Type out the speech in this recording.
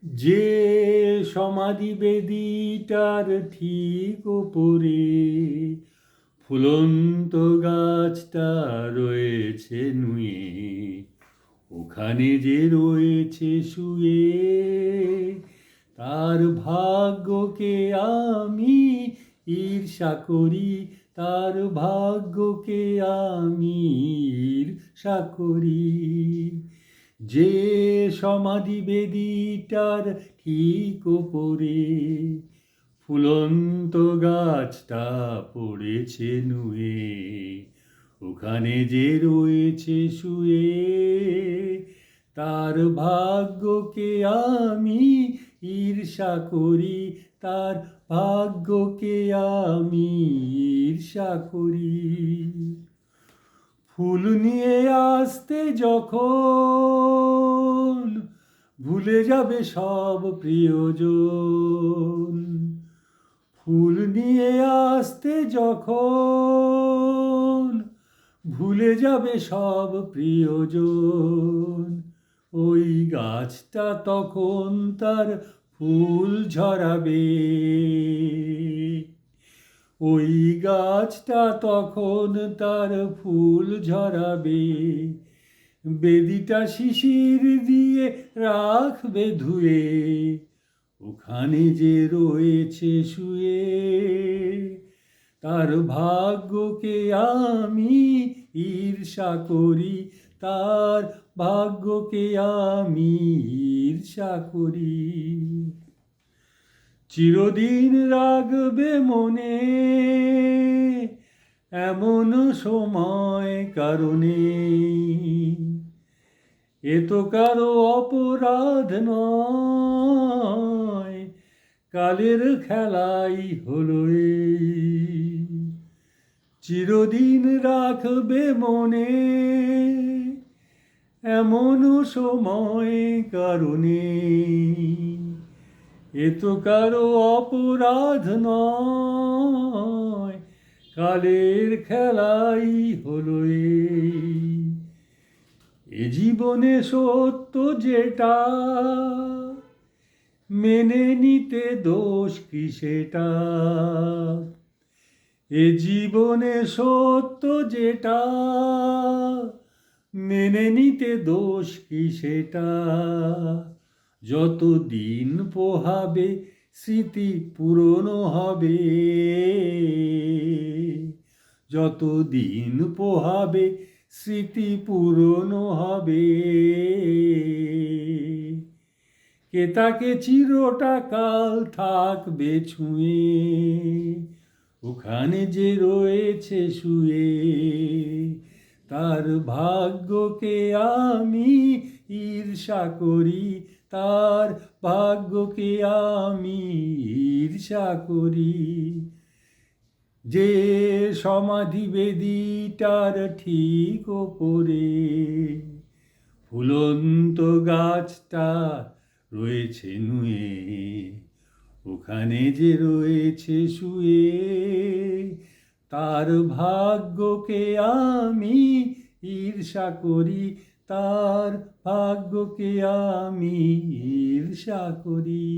যে সমাধি বেদিটার ঠিক ওপরে ফুলন্ত গাছটা রয়েছে নুয়ে, ওখানে যে রয়েছে শুয়ে, তার ভাগ্যকে আমি ঈর্ষা করি, তার ভাগ্যকে আমি ঈর্ষা করি। যে সমাধি বেদিটার ঠিক ওপরে ফুলন্ত গাছটা পড়েছে নুয়ে, ওখানে যে রয়েছে শুয়ে, তার ভাগ্যকে আমি ঈর্ষা করি, তার ভাগ্যকে আমি ঈর্ষা করি। ফুল নিয়ে আসতে যখন ভুলে যাবে সব প্রিয়জন, ফুল নিয়ে আসতে যখন ভুলে যাবে সব প্রিয়জন, ওই গাছটা তখন তার ফুল ঝরাবে, ওই গাছটা তখন তার ফুল ঝরাবে। বেদিটা শিশির দিয়ে রাখবে ধুয়ে, ওখানে যে রয়েছে শুয়ে, তার ভাগ্যকে আমি ঈর্ষা করি, তার ভাগ্যকে আমি ঈর্ষা করি। চিরদিন রাখবে মনে এমন সময় কারণে, এ তো কারো অপরাধ নয়, কালের খেলাই হলো এই। চিরদিন রাখবে মনে এমন সময় কারণে, এ তো কারো অপরাধ নয়, কালের খেলাই হলো এই। এ জীবনে সত্য যেটা মেনে নিতে দোষ কি সেটা, এ জীবনে সত্য যেটা মেনে নিতে দোষ কি সেটা, যত দিন পোহাবে স্মৃতি পুরনো হবে, যত দিন পোহাবে স্মৃতি পুরনো হবে। কে তাকে চিরটা কাল থাকবে ছুঁয়ে, ওখানে যে রয়েছে শুয়ে, তার ভাগ্যকে আমি ঈর্ষা করি, তার ভাগ্যকে আমি ঈর্ষা করি। যে সমাধি বেদিটার ঠিক ওপরে ফুলন্ত গাছটা রয়েছে নুয়ে, ওখানে যে রয়েছে শুয়ে, তার ভাগ্যকে আমি ঈর্ষা করি, তার ভাগ্যকে আমি ঈর্ষা করি।